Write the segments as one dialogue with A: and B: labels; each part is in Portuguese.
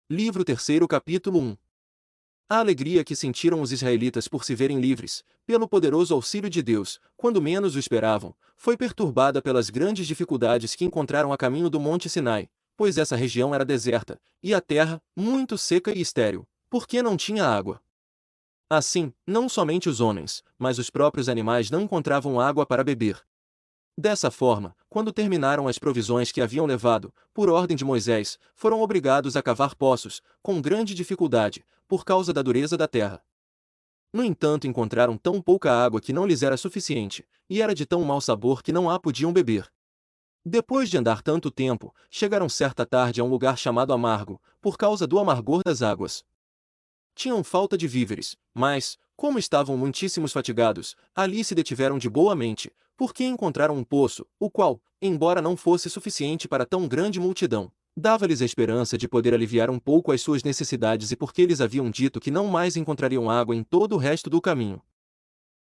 A: Livro 3, capítulo 1. A alegria que sentiram os israelitas por se verem livres, pelo poderoso auxílio de Deus, quando menos o esperavam, foi perturbada pelas grandes dificuldades que encontraram a caminho do Monte Sinai, pois essa região era deserta, e a terra, muito seca e estéril, porque não tinha água. Assim, não somente os homens, mas os próprios animais não encontravam água para beber. Dessa forma, quando terminaram as provisões que haviam levado, por ordem de Moisés, foram obrigados a cavar poços, com grande dificuldade, por causa da dureza da terra. No entanto, encontraram tão pouca água que não lhes era suficiente, e era de tão mau sabor que não a podiam beber. Depois de andar tanto tempo, chegaram certa tarde a um lugar chamado Amargo, por causa do amargor das águas. Tinham falta de víveres, mas, como estavam muitíssimos fatigados, ali se detiveram de boa mente, porque encontraram um poço, o qual, embora não fosse suficiente para tão grande multidão, dava-lhes a esperança de poder aliviar um pouco as suas necessidades e porque eles haviam dito que não mais encontrariam água em todo o resto do caminho.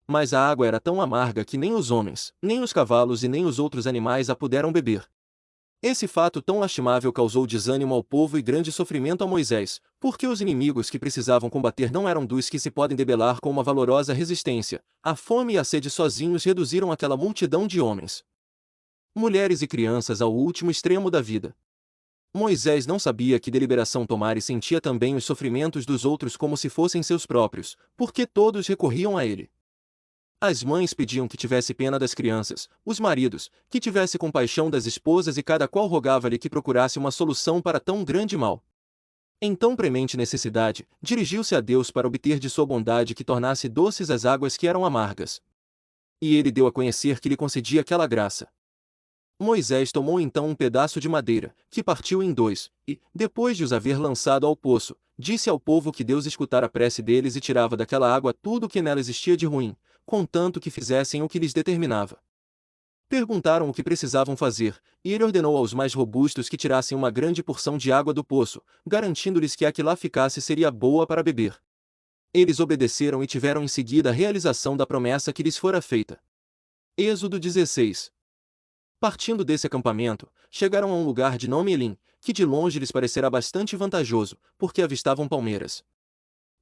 A: Mas a água era tão amarga que nem os homens, nem os cavalos e nem os outros animais a puderam beber. Esse fato tão lastimável causou desânimo ao povo e grande sofrimento a Moisés, porque os inimigos que precisavam combater não eram dos que se podem debelar com uma valorosa resistência. A fome e a sede sozinhos reduziram aquela multidão de homens, mulheres e crianças ao último extremo da vida. Moisés não sabia que deliberação tomar e sentia também os sofrimentos dos outros como se fossem seus próprios, porque todos recorriam a ele. As mães pediam que tivesse pena das crianças, os maridos, que tivesse compaixão das esposas e cada qual rogava-lhe que procurasse uma solução para tão grande mal. Em tão premente necessidade, dirigiu-se a Deus para obter de sua bondade que tornasse doces as águas que eram amargas. E ele deu a conhecer que lhe concedia aquela graça. Moisés tomou então um pedaço de madeira, que partiu em dois, e, depois de os haver lançado ao poço, disse ao povo que Deus escutara a prece deles e tirava daquela água tudo o que nela existia de ruim, contanto que fizessem o que lhes determinava. Perguntaram o que precisavam fazer, e ele ordenou aos mais robustos que tirassem uma grande porção de água do poço, garantindo-lhes que a que lá ficasse seria boa para beber. Eles obedeceram e tiveram em seguida a realização da promessa que lhes fora feita. Êxodo 16. Partindo desse acampamento, chegaram a um lugar de nome Elim, que de longe lhes parecerá bastante vantajoso, porque avistavam palmeiras.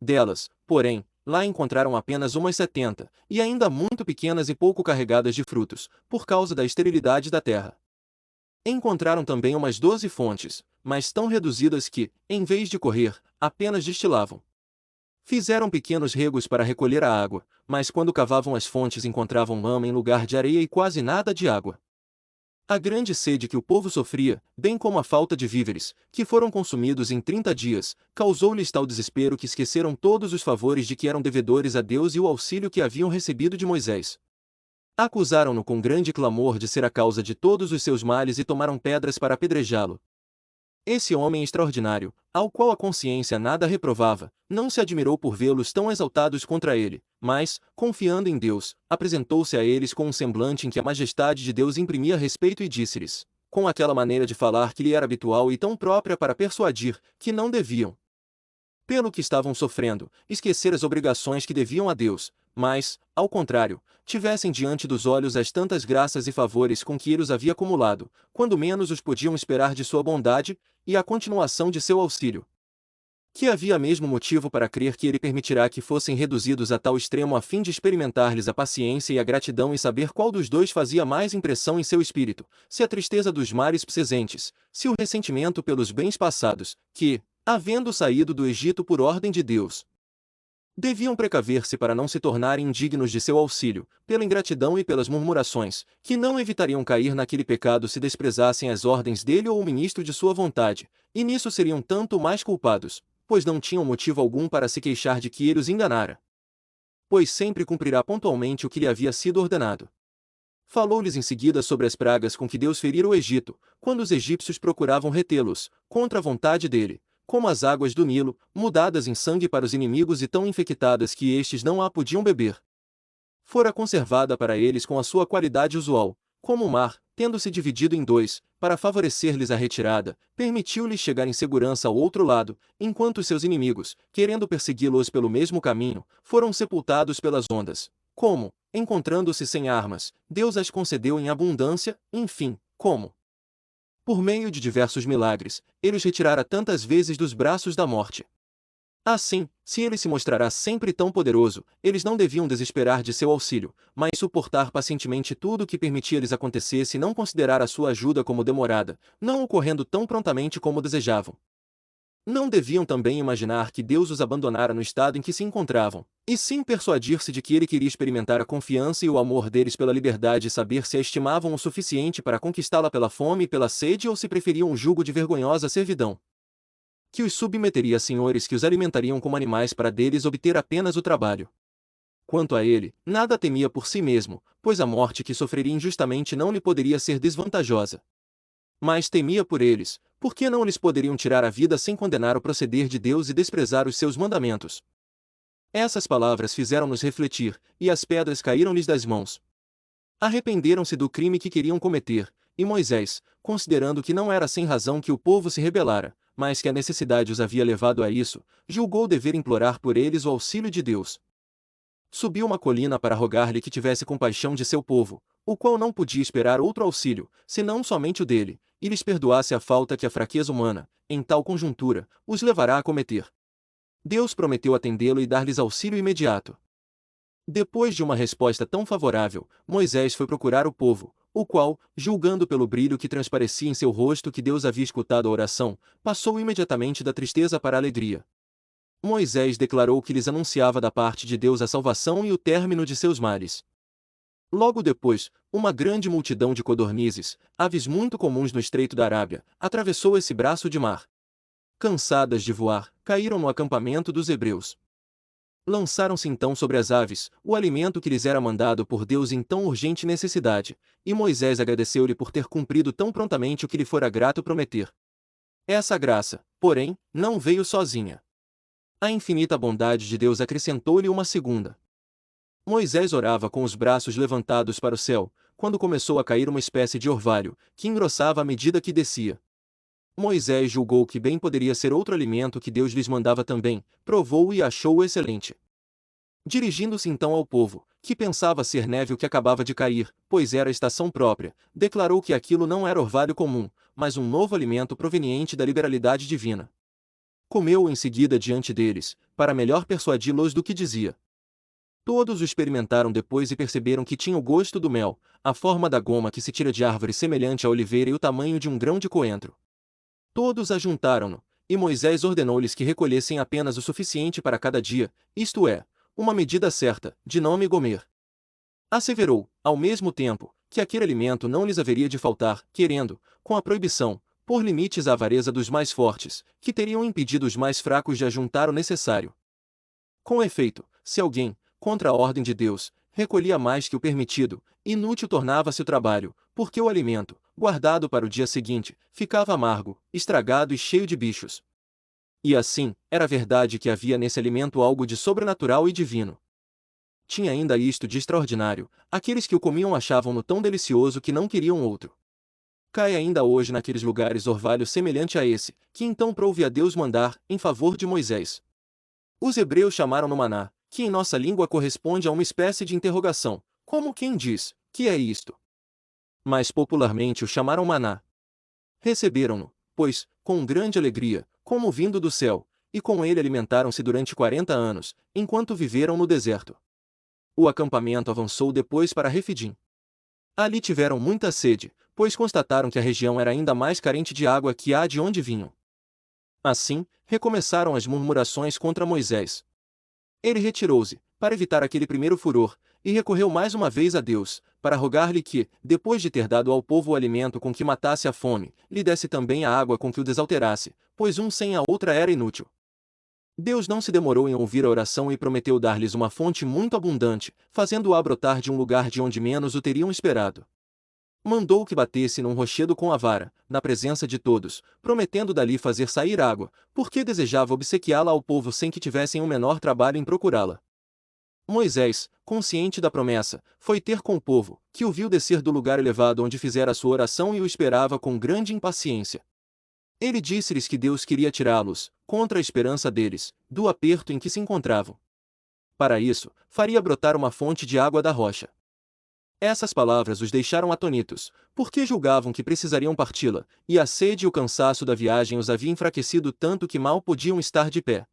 A: Delas, porém, lá encontraram apenas umas 70, e ainda muito pequenas e pouco carregadas de frutos, por causa da esterilidade da terra. Encontraram também umas 12 fontes, mas tão reduzidas que, em vez de correr, apenas destilavam. Fizeram pequenos regos para recolher a água, mas quando cavavam as fontes encontravam lama em lugar de areia e quase nada de água. A grande sede que o povo sofria, bem como a falta de víveres, que foram consumidos em 30 dias, causou-lhes tal desespero que esqueceram todos os favores de que eram devedores a Deus e o auxílio que haviam recebido de Moisés. Acusaram-no com grande clamor de ser a causa de todos os seus males e tomaram pedras para apedrejá-lo. Esse homem extraordinário, ao qual a consciência nada reprovava, não se admirou por vê-los tão exaltados contra ele, mas, confiando em Deus, apresentou-se a eles com um semblante em que a majestade de Deus imprimia respeito e disse-lhes, com aquela maneira de falar que lhe era habitual e tão própria para persuadir, que não deviam, pelo que estavam sofrendo, esquecer as obrigações que deviam a Deus, mas, ao contrário, tivessem diante dos olhos as tantas graças e favores com que ele os havia acumulado, quando menos os podiam esperar de sua bondade, e a continuação de seu auxílio. Que havia mesmo motivo para crer que ele permitirá que fossem reduzidos a tal extremo a fim de experimentar-lhes a paciência e a gratidão e saber qual dos dois fazia mais impressão em seu espírito, se a tristeza dos mares presentes, se o ressentimento pelos bens passados, que, havendo saído do Egito por ordem de Deus, deviam precaver-se para não se tornarem indignos de seu auxílio, pela ingratidão e pelas murmurações, que não evitariam cair naquele pecado se desprezassem as ordens dele ou o ministro de sua vontade, e nisso seriam tanto mais culpados, pois não tinham motivo algum para se queixar de que ele os enganara. Pois sempre cumprirá pontualmente o que lhe havia sido ordenado. Falou-lhes em seguida sobre as pragas com que Deus ferira o Egito, quando os egípcios procuravam retê-los, contra a vontade dele, como as águas do Nilo, mudadas em sangue para os inimigos e tão infectadas que estes não a podiam beber. Fora conservada para eles com a sua qualidade usual, como o mar, tendo-se dividido em dois, para favorecer-lhes a retirada, permitiu-lhes chegar em segurança ao outro lado, enquanto seus inimigos, querendo persegui-los pelo mesmo caminho, foram sepultados pelas ondas. Como, encontrando-se sem armas, Deus as concedeu em abundância, enfim, como Por meio de diversos milagres, ele os retirara tantas vezes dos braços da morte. Assim, se ele se mostrará sempre tão poderoso, eles não deviam desesperar de seu auxílio, mas suportar pacientemente tudo o que permitia lhes acontecesse e não considerar a sua ajuda como demorada, não ocorrendo tão prontamente como desejavam. Não deviam também imaginar que Deus os abandonara no estado em que se encontravam, e sim persuadir-se de que ele queria experimentar a confiança e o amor deles pela liberdade e saber se a estimavam o suficiente para conquistá-la pela fome e pela sede ou se preferiam um jugo de vergonhosa servidão, que os submeteria a senhores que os alimentariam como animais para deles obter apenas o trabalho. Quanto a ele, nada temia por si mesmo, pois a morte que sofreria injustamente não lhe poderia ser desvantajosa. Mas temia por eles, porque não lhes poderiam tirar a vida sem condenar o proceder de Deus e desprezar os seus mandamentos. Essas palavras fizeram-nos refletir, e as pedras caíram-lhes das mãos. Arrependeram-se do crime que queriam cometer, e Moisés, considerando que não era sem razão que o povo se rebelara, mas que a necessidade os havia levado a isso, julgou dever implorar por eles o auxílio de Deus. Subiu uma colina para rogar-lhe que tivesse compaixão de seu povo, o qual não podia esperar outro auxílio, senão somente o dele, e lhes perdoasse a falta que a fraqueza humana, em tal conjuntura, os levará a cometer. Deus prometeu atendê-lo e dar-lhes auxílio imediato. Depois de uma resposta tão favorável, Moisés foi procurar o povo, o qual, julgando pelo brilho que transparecia em seu rosto que Deus havia escutado a oração, passou imediatamente da tristeza para a alegria. Moisés declarou que lhes anunciava da parte de Deus a salvação e o término de seus males. Logo depois, uma grande multidão de codornizes, aves muito comuns no Estreito da Arábia, atravessou esse braço de mar. Cansadas de voar, caíram no acampamento dos hebreus. Lançaram-se então sobre as aves, o alimento que lhes era mandado por Deus em tão urgente necessidade, e Moisés agradeceu-lhe por ter cumprido tão prontamente o que lhe fora grato prometer. Essa graça, porém, não veio sozinha. A infinita bondade de Deus acrescentou-lhe uma segunda. Moisés orava com os braços levantados para o céu, quando começou a cair uma espécie de orvalho, que engrossava à medida que descia. Moisés julgou que bem poderia ser outro alimento que Deus lhes mandava também, provou-o e achou-o excelente. Dirigindo-se então ao povo, que pensava ser neve o que acabava de cair, pois era a estação própria, declarou que aquilo não era orvalho comum, mas um novo alimento proveniente da liberalidade divina. Comeu-o em seguida diante deles, para melhor persuadi-los do que dizia. Todos o experimentaram depois e perceberam que tinha o gosto do mel, a forma da goma que se tira de árvore semelhante à oliveira e o tamanho de um grão de coentro. Todos ajuntaram-no, e Moisés ordenou-lhes que recolhessem apenas o suficiente para cada dia, isto é, uma medida certa, de nome Gomer. Asseverou, ao mesmo tempo, que aquele alimento não lhes haveria de faltar, querendo, com a proibição, pôr limites à avareza dos mais fortes, que teriam impedido os mais fracos de ajuntar o necessário. Com efeito, se alguém, contra a ordem de Deus, recolhia mais que o permitido, inútil tornava-se o trabalho, porque o alimento, guardado para o dia seguinte, ficava amargo, estragado e cheio de bichos. E assim, era verdade que havia nesse alimento algo de sobrenatural e divino. Tinha ainda isto de extraordinário, aqueles que o comiam achavam-no tão delicioso que não queriam outro. Cai ainda hoje naqueles lugares orvalho semelhante a esse, que então prouve a Deus mandar, em favor de Moisés. Os hebreus chamaram-no maná, que em nossa língua corresponde a uma espécie de interrogação, como quem diz, que é isto? Mas popularmente o chamaram maná. Receberam-no, pois, com grande alegria, como vindo do céu, e com ele alimentaram-se durante 40 anos, enquanto viveram no deserto. O acampamento avançou depois para Refidim. Ali tiveram muita sede, pois constataram que a região era ainda mais carente de água que a de onde vinham. Assim, recomeçaram as murmurações contra Moisés. Ele retirou-se, para evitar aquele primeiro furor, e recorreu mais uma vez a Deus, para rogar-lhe que, depois de ter dado ao povo o alimento com que matasse a fome, lhe desse também a água com que o desalterasse, pois um sem a outra era inútil. Deus não se demorou em ouvir a oração e prometeu dar-lhes uma fonte muito abundante, fazendo-a brotar de um lugar de onde menos o teriam esperado. Mandou que batesse num rochedo com a vara, na presença de todos, prometendo dali fazer sair água, porque desejava obsequiá-la ao povo sem que tivessem o menor trabalho em procurá-la. Moisés, consciente da promessa, foi ter com o povo, que o viu descer do lugar elevado onde fizera a sua oração e o esperava com grande impaciência. Ele disse-lhes que Deus queria tirá-los, contra a esperança deles, do aperto em que se encontravam. Para isso, faria brotar uma fonte de água da rocha. Essas palavras os deixaram atônitos, porque julgavam que precisariam parti-la, e a sede e o cansaço da viagem os havia enfraquecido tanto que mal podiam estar de pé.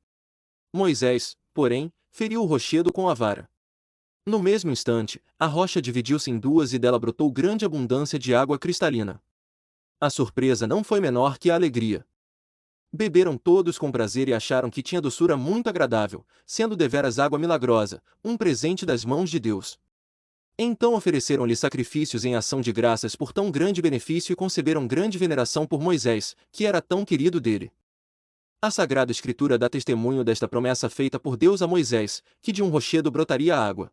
A: Moisés, porém, feriu o rochedo com a vara. No mesmo instante, a rocha dividiu-se em duas e dela brotou grande abundância de água cristalina. A surpresa não foi menor que a alegria. Beberam todos com prazer e acharam que tinha doçura muito agradável, sendo deveras água milagrosa, um presente das mãos de Deus. Então ofereceram-lhe sacrifícios em ação de graças por tão grande benefício e conceberam grande veneração por Moisés, que era tão querido dele. A Sagrada Escritura dá testemunho desta promessa feita por Deus a Moisés, que de um rochedo brotaria água.